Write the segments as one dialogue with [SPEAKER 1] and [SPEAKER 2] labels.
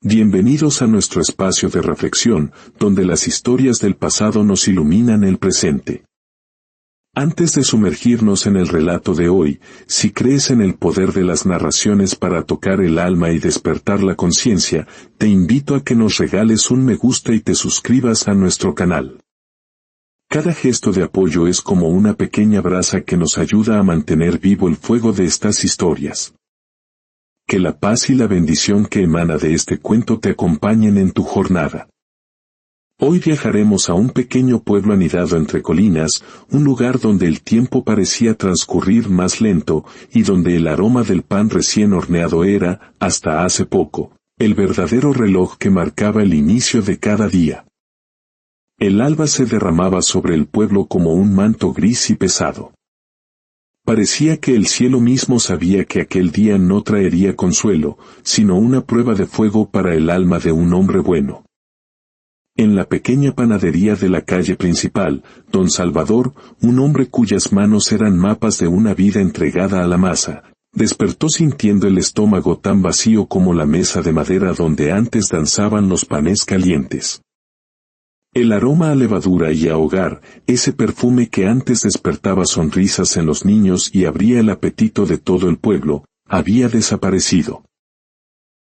[SPEAKER 1] Bienvenidos a nuestro espacio de reflexión, donde las historias del pasado nos iluminan el presente. Antes de sumergirnos en el relato de hoy, si crees en el poder de las narraciones para tocar el alma y despertar la conciencia, te invito a que nos regales un me gusta y te suscribas a nuestro canal. Cada gesto de apoyo es como una pequeña brasa que nos ayuda a mantener vivo el fuego de estas historias. Que la paz y la bendición que emana de este cuento te acompañen en tu jornada. Hoy viajaremos a un pequeño pueblo anidado entre colinas, un lugar donde el tiempo parecía transcurrir más lento, y donde el aroma del pan recién horneado era, hasta hace poco, el verdadero reloj que marcaba el inicio de cada día. El alba se derramaba sobre el pueblo como un manto gris y pesado. Parecía que el cielo mismo sabía que aquel día no traería consuelo, sino una prueba de fuego para el alma de un hombre bueno. En la pequeña panadería de la calle principal, don Salvador, un hombre cuyas manos eran mapas de una vida entregada a la masa, despertó sintiendo el estómago tan vacío como la mesa de madera donde antes danzaban los panes calientes. El aroma a levadura y a hogar, ese perfume que antes despertaba sonrisas en los niños y abría el apetito de todo el pueblo, había desaparecido.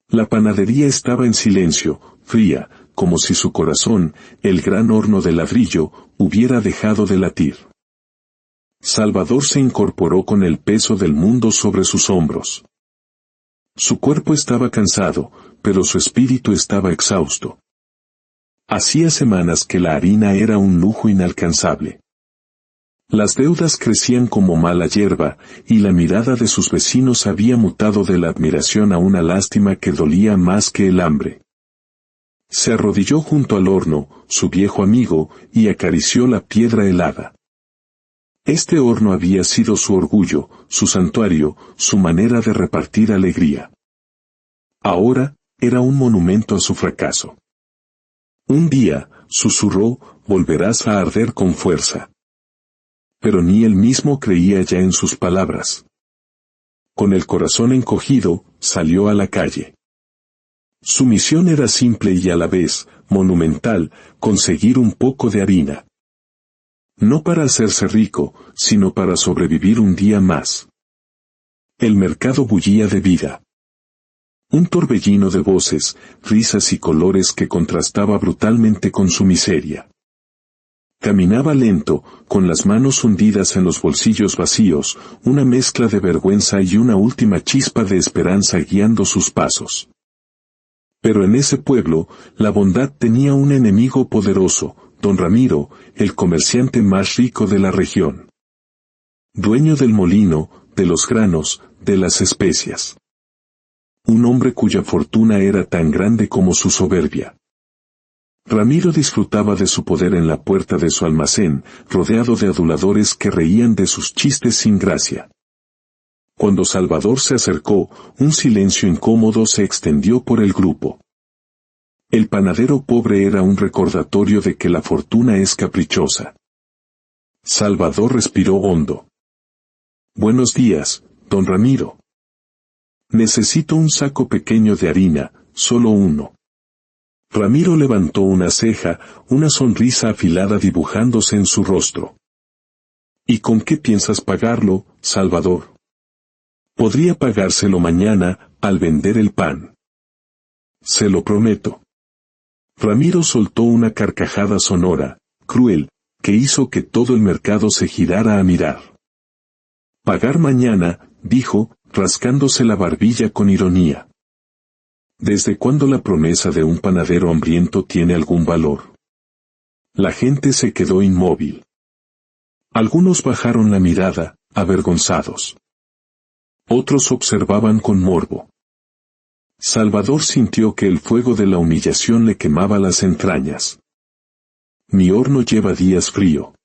[SPEAKER 1] La panadería estaba en silencio, fría, como si su corazón, el gran horno de ladrillo, hubiera dejado de latir. Salvador se incorporó con el peso del mundo sobre sus hombros. Su cuerpo estaba cansado, pero su espíritu estaba exhausto. Hacía semanas que la harina era un lujo inalcanzable. Las deudas crecían como mala hierba, y la mirada de sus vecinos había mutado de la admiración a una lástima que dolía más que el hambre. Se arrodilló junto al horno, su viejo amigo, y acarició la piedra helada. Este horno había sido su orgullo, su santuario, su manera de repartir alegría. Ahora, era un monumento a su fracaso. Un día, susurró, volverás a arder con fuerza. Pero ni él mismo creía ya en sus palabras. Con el corazón encogido, salió a la calle. Su misión era simple y a la vez, monumental, conseguir un poco de harina. No para hacerse rico, sino para sobrevivir un día más. El mercado bullía de vida. Un torbellino de voces, risas y colores que contrastaba brutalmente con su miseria. Caminaba lento, con las manos hundidas en los bolsillos vacíos, una mezcla de vergüenza y una última chispa de esperanza guiando sus pasos. Pero en ese pueblo, la bondad tenía un enemigo poderoso, don Ramiro, el comerciante más rico de la región. Dueño del molino, de los granos, de las especias. Un hombre cuya fortuna era tan grande como su soberbia. Ramiro disfrutaba de su poder en la puerta de su almacén, rodeado de aduladores que reían de sus chistes sin gracia. Cuando Salvador se acercó, un silencio incómodo se extendió por el grupo. El panadero pobre era un recordatorio de que la fortuna es caprichosa. Salvador respiró hondo. Buenos días, don Ramiro. Necesito un saco pequeño de harina, solo uno. Ramiro levantó una ceja, una sonrisa afilada dibujándose en su rostro. ¿Y con qué piensas pagarlo, Salvador? Podría pagárselo mañana, al vender el pan. Se lo prometo. Ramiro soltó una carcajada sonora, cruel, que hizo que todo el mercado se girara a mirar. Pagar mañana, dijo, rascándose la barbilla con ironía. ¿Desde cuándo la promesa de un panadero hambriento tiene algún valor? La gente se quedó inmóvil. Algunos bajaron la mirada, avergonzados. Otros observaban con morbo. Salvador sintió que el fuego de la humillación le quemaba las entrañas. Mi horno lleva días frío.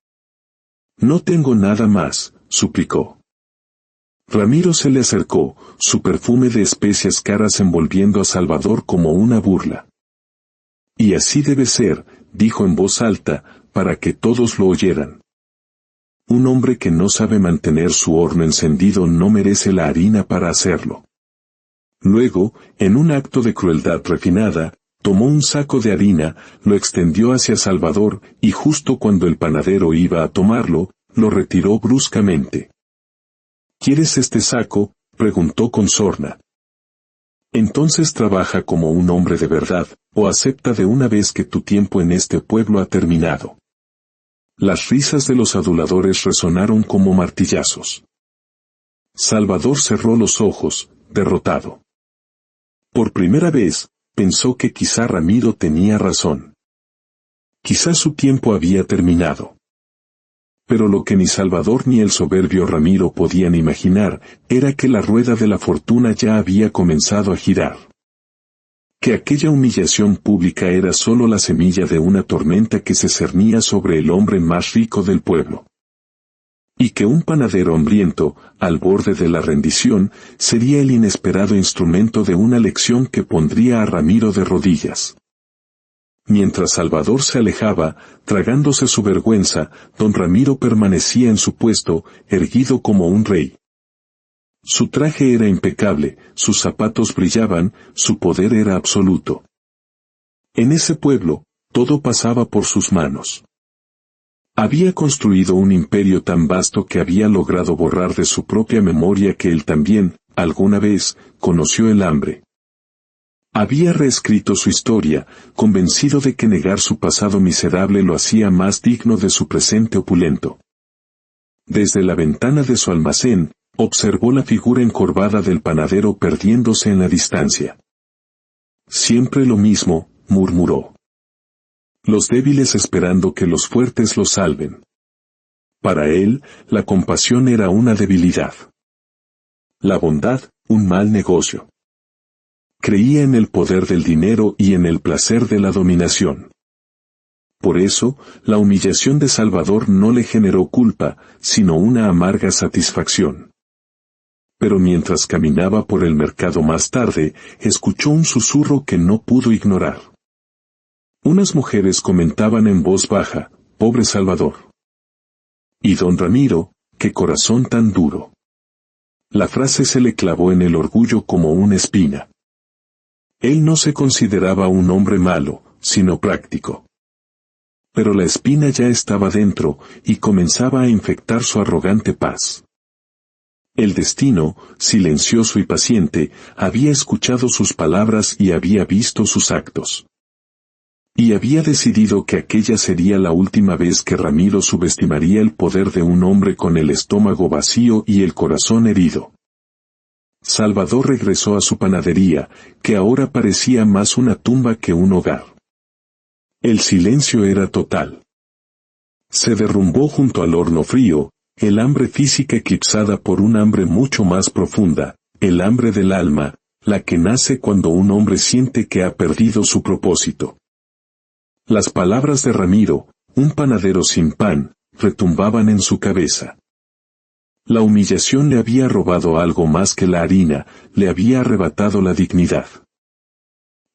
[SPEAKER 1] No tengo nada más, suplicó. Ramiro se le acercó, su perfume de especias caras envolviendo a Salvador como una burla. Y así debe ser, dijo en voz alta, para que todos lo oyeran. Un hombre que no sabe mantener su horno encendido no merece la harina para hacerlo. Luego, en un acto de crueldad refinada, tomó un saco de harina, lo extendió hacia Salvador, y justo cuando el panadero iba a tomarlo, lo retiró bruscamente. ¿Quieres este saco?, preguntó con sorna. Entonces trabaja como un hombre de verdad, o acepta de una vez que tu tiempo en este pueblo ha terminado. Las risas de los aduladores resonaron como martillazos. Salvador cerró los ojos, derrotado. Por primera vez, pensó que quizá Ramiro tenía razón. Quizá su tiempo había terminado. Pero lo que ni Salvador ni el soberbio Ramiro podían imaginar, era que la rueda de la fortuna ya había comenzado a girar. Que aquella humillación pública era solo la semilla de una tormenta que se cernía sobre el hombre más rico del pueblo. Y que un panadero hambriento, al borde de la rendición, sería el inesperado instrumento de una lección que pondría a Ramiro de rodillas. Mientras Salvador se alejaba, tragándose su vergüenza, don Ramiro permanecía en su puesto, erguido como un rey. Su traje era impecable, sus zapatos brillaban, su poder era absoluto. En ese pueblo, todo pasaba por sus manos. Había construido un imperio tan vasto que había logrado borrar de su propia memoria que él también, alguna vez, conoció el hambre. Había reescrito su historia, convencido de que negar su pasado miserable lo hacía más digno de su presente opulento. Desde la ventana de su almacén, observó la figura encorvada del panadero perdiéndose en la distancia. Siempre lo mismo, murmuró. Los débiles esperando que los fuertes los salven. Para él, la compasión era una debilidad. La bondad, un mal negocio. Creía en el poder del dinero y en el placer de la dominación. Por eso, la humillación de Salvador no le generó culpa, sino una amarga satisfacción. Pero mientras caminaba por el mercado más tarde, escuchó un susurro que no pudo ignorar. Unas mujeres comentaban en voz baja, «Pobre Salvador». Y don Ramiro, «Qué corazón tan duro». La frase se le clavó en el orgullo como una espina. Él no se consideraba un hombre malo, sino práctico. Pero la espina ya estaba dentro, y comenzaba a infectar su arrogante paz. El destino, silencioso y paciente, había escuchado sus palabras y había visto sus actos. Y había decidido que aquella sería la última vez que Ramiro subestimaría el poder de un hombre con el estómago vacío y el corazón herido. Salvador regresó a su panadería, que ahora parecía más una tumba que un hogar. El silencio era total. Se derrumbó junto al horno frío, el hambre física eclipsada por un hambre mucho más profunda, el hambre del alma, la que nace cuando un hombre siente que ha perdido su propósito. Las palabras de Ramiro, un panadero sin pan, retumbaban en su cabeza. La humillación le había robado algo más que la harina, le había arrebatado la dignidad.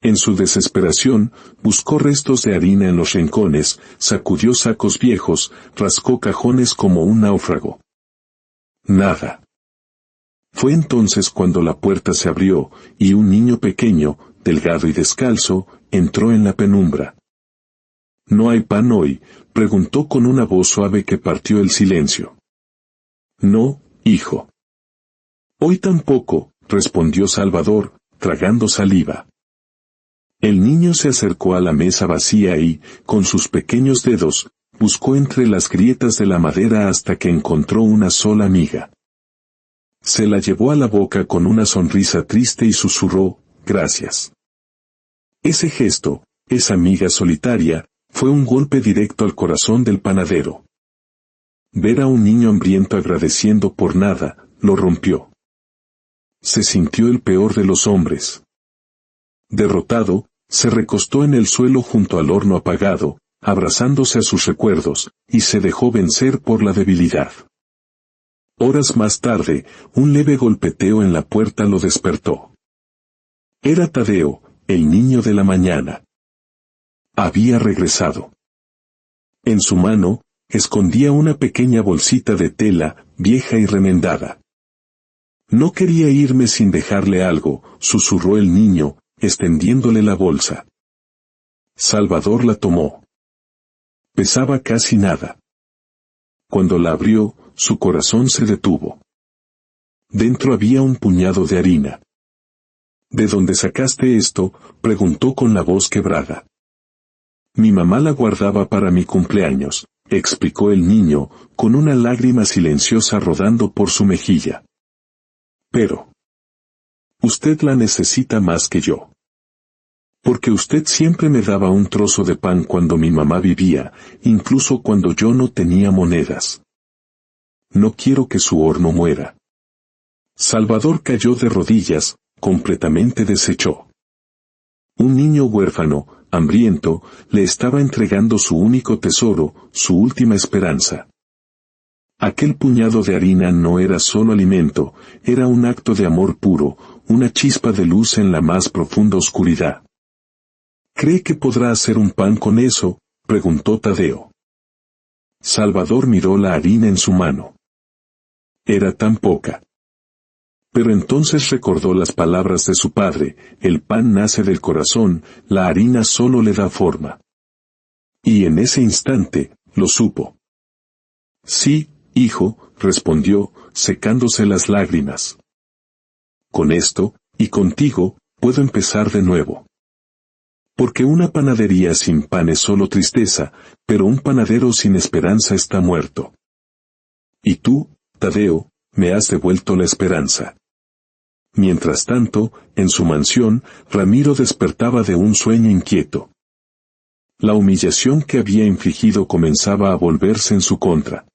[SPEAKER 1] En su desesperación, buscó restos de harina en los rincones, sacudió sacos viejos, rascó cajones como un náufrago. Nada. Fue entonces cuando la puerta se abrió, y un niño pequeño, delgado y descalzo, entró en la penumbra. «¿No hay pan hoy?», preguntó con una voz suave que partió el silencio. «No, hijo». «Hoy tampoco», respondió Salvador, tragando saliva. El niño se acercó a la mesa vacía y, con sus pequeños dedos, buscó entre las grietas de la madera hasta que encontró una sola miga. Se la llevó a la boca con una sonrisa triste y susurró, «Gracias». Ese gesto, esa miga solitaria, fue un golpe directo al corazón del panadero. Ver a un niño hambriento agradeciendo por nada, lo rompió. Se sintió el peor de los hombres. Derrotado, se recostó en el suelo junto al horno apagado, abrazándose a sus recuerdos, y se dejó vencer por la debilidad. Horas más tarde, un leve golpeteo en la puerta lo despertó. Era Tadeo, el niño de la mañana. Había regresado. En su mano, escondía una pequeña bolsita de tela, vieja y remendada. No quería irme sin dejarle algo, susurró el niño, extendiéndole la bolsa. Salvador la tomó. Pesaba casi nada. Cuando la abrió, su corazón se detuvo. Dentro había un puñado de harina. ¿De dónde sacaste esto?, preguntó con la voz quebrada. Mi mamá la guardaba para mi cumpleaños, explicó el niño, con una lágrima silenciosa rodando por su mejilla. Pero usted la necesita más que yo. Porque usted siempre me daba un trozo de pan cuando mi mamá vivía, incluso cuando yo no tenía monedas. No quiero que su horno muera. Salvador cayó de rodillas, completamente deshecho. Un niño huérfano, hambriento, le estaba entregando su único tesoro, su última esperanza. Aquel puñado de harina no era solo alimento, era un acto de amor puro, una chispa de luz en la más profunda oscuridad. ¿Cree que podrá hacer un pan con eso?, preguntó Tadeo. Salvador miró la harina en su mano. Era tan poca. Pero entonces recordó las palabras de su padre: el pan nace del corazón, la harina solo le da forma. Y en ese instante, lo supo. Sí, hijo, respondió, secándose las lágrimas. Con esto, y contigo, puedo empezar de nuevo. Porque una panadería sin pan es solo tristeza, pero un panadero sin esperanza está muerto. Y tú, Tadeo, me has devuelto la esperanza. Mientras tanto, en su mansión, Ramiro despertaba de un sueño inquieto. La humillación que había infligido comenzaba a volverse en su contra.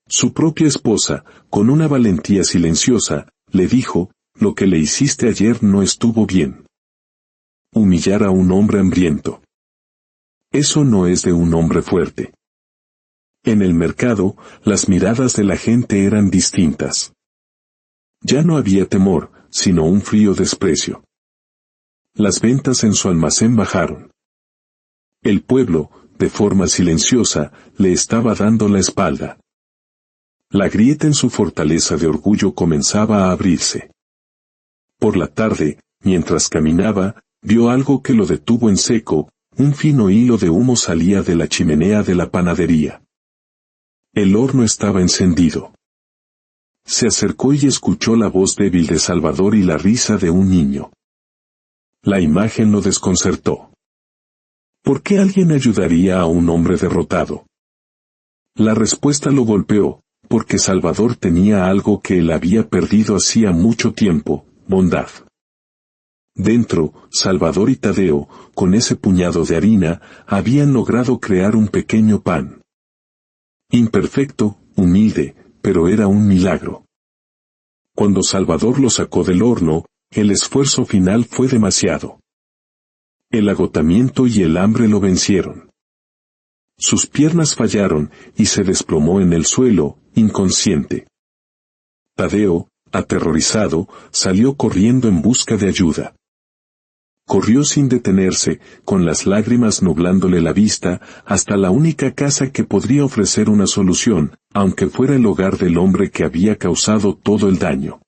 [SPEAKER 1] Su propia esposa, con una valentía silenciosa, le dijo: lo que le hiciste ayer no estuvo bien. Humillar a un hombre hambriento. Eso no es de un hombre fuerte. En el mercado, las miradas de la gente eran distintas. Ya no había temor, sino un frío desprecio. Las ventas en su almacén bajaron. El pueblo, de forma silenciosa, le estaba dando la espalda. La grieta en su fortaleza de orgullo comenzaba a abrirse. Por la tarde, mientras caminaba, vio algo que lo detuvo en seco: un fino hilo de humo salía de la chimenea de la panadería. El horno estaba encendido. Se acercó y escuchó la voz débil de Salvador y la risa de un niño. La imagen lo desconcertó. ¿Por qué alguien ayudaría a un hombre derrotado? La respuesta lo golpeó, porque Salvador tenía algo que él había perdido hacía mucho tiempo: bondad. Dentro, Salvador y Tadeo, con ese puñado de harina, habían logrado crear un pequeño pan. Imperfecto, humilde, pero era un milagro. Cuando Salvador lo sacó del horno, el esfuerzo final fue demasiado. El agotamiento y el hambre lo vencieron. Sus piernas fallaron, y se desplomó en el suelo, inconsciente. Tadeo, aterrorizado, salió corriendo en busca de ayuda. Corrió sin detenerse, con las lágrimas nublándole la vista, hasta la única casa que podría ofrecer una solución, aunque fuera el hogar del hombre que había causado todo el daño.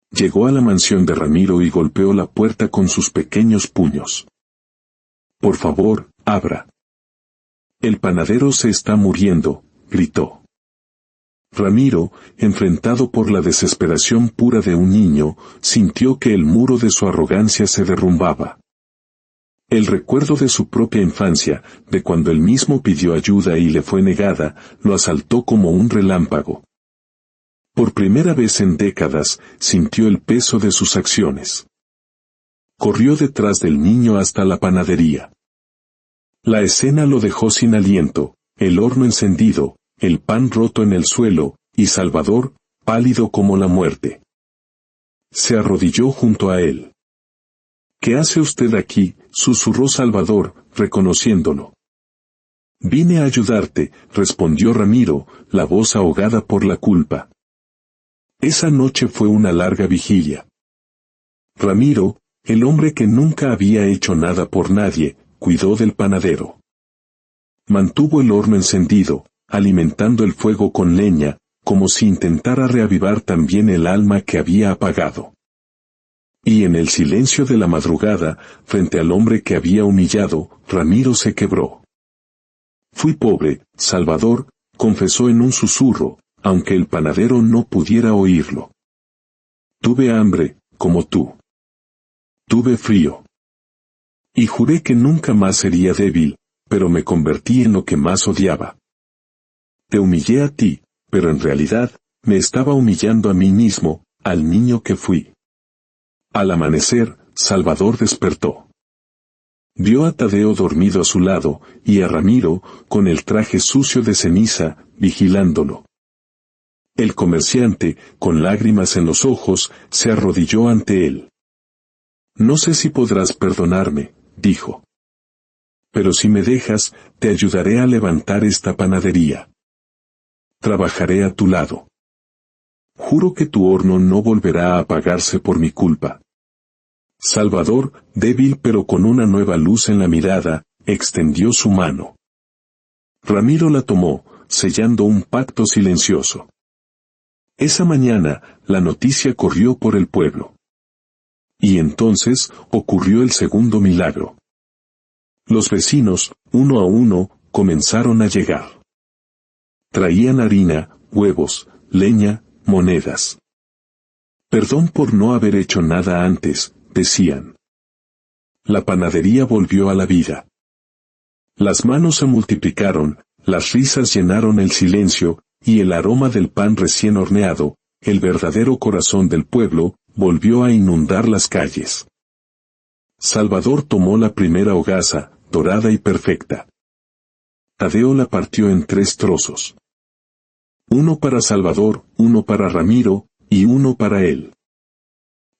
[SPEAKER 1] Llegó a la mansión de Ramiro y golpeó la puerta con sus pequeños puños. «Por favor, abra. El panadero se está muriendo», gritó. Ramiro, enfrentado por la desesperación pura de un niño, sintió que el muro de su arrogancia se derrumbaba. El recuerdo de su propia infancia, de cuando él mismo pidió ayuda y le fue negada, lo asaltó como un relámpago. Por primera vez en décadas, sintió el peso de sus acciones. Corrió detrás del niño hasta la panadería. La escena lo dejó sin aliento: el horno encendido, el pan roto en el suelo, y Salvador, pálido como la muerte. Se arrodilló junto a él. «¿Qué hace usted aquí?», susurró Salvador, reconociéndolo. «Vine a ayudarte», respondió Ramiro, la voz ahogada por la culpa. Esa noche fue una larga vigilia. Ramiro, el hombre que nunca había hecho nada por nadie, cuidó del panadero. Mantuvo el horno encendido, alimentando el fuego con leña, como si intentara reavivar también el alma que había apagado. Y en el silencio de la madrugada, frente al hombre que había humillado, Ramiro se quebró. Fui pobre, Salvador, confesó en un susurro, aunque el panadero no pudiera oírlo. Tuve hambre, como tú. Tuve frío. Y juré que nunca más sería débil, pero me convertí en lo que más odiaba. Te humillé a ti, pero en realidad, me estaba humillando a mí mismo, al niño que fui. Al amanecer, Salvador despertó. Vio a Tadeo dormido a su lado, y a Ramiro, con el traje sucio de ceniza, vigilándolo. El comerciante, con lágrimas en los ojos, se arrodilló ante él. No sé si podrás perdonarme, dijo. Pero si me dejas, te ayudaré a levantar esta panadería. Trabajaré a tu lado. Juro que tu horno no volverá a apagarse por mi culpa. Salvador, débil pero con una nueva luz en la mirada, extendió su mano. Ramiro la tomó, sellando un pacto silencioso. Esa mañana, la noticia corrió por el pueblo. Y entonces, ocurrió el segundo milagro. Los vecinos, uno a uno, comenzaron a llegar. Traían harina, huevos, leña, monedas. Perdón por no haber hecho nada antes, decían. La panadería volvió a la vida. Las manos se multiplicaron, las risas llenaron el silencio, y el aroma del pan recién horneado, el verdadero corazón del pueblo, volvió a inundar las calles. Salvador tomó la primera hogaza, dorada y perfecta. Tadeo la partió en 3 trozos. Uno para Salvador, uno para Ramiro, y uno para él.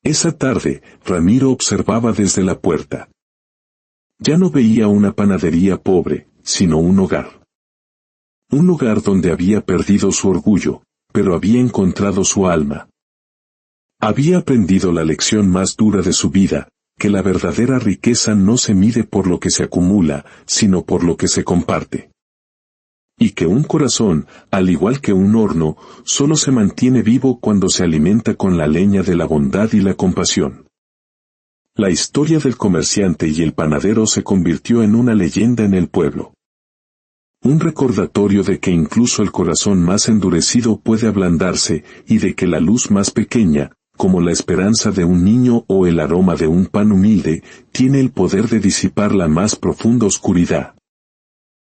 [SPEAKER 1] Esa tarde, Ramiro observaba desde la puerta. Ya no veía una panadería pobre, sino un hogar. Un hogar donde había perdido su orgullo, pero había encontrado su alma. Había aprendido la lección más dura de su vida, que la verdadera riqueza no se mide por lo que se acumula, sino por lo que se comparte. Y que un corazón, al igual que un horno, solo se mantiene vivo cuando se alimenta con la leña de la bondad y la compasión. La historia del comerciante y el panadero se convirtió en una leyenda en el pueblo. Un recordatorio de que incluso el corazón más endurecido puede ablandarse, y de que la luz más pequeña, como la esperanza de un niño o el aroma de un pan humilde, tiene el poder de disipar la más profunda oscuridad.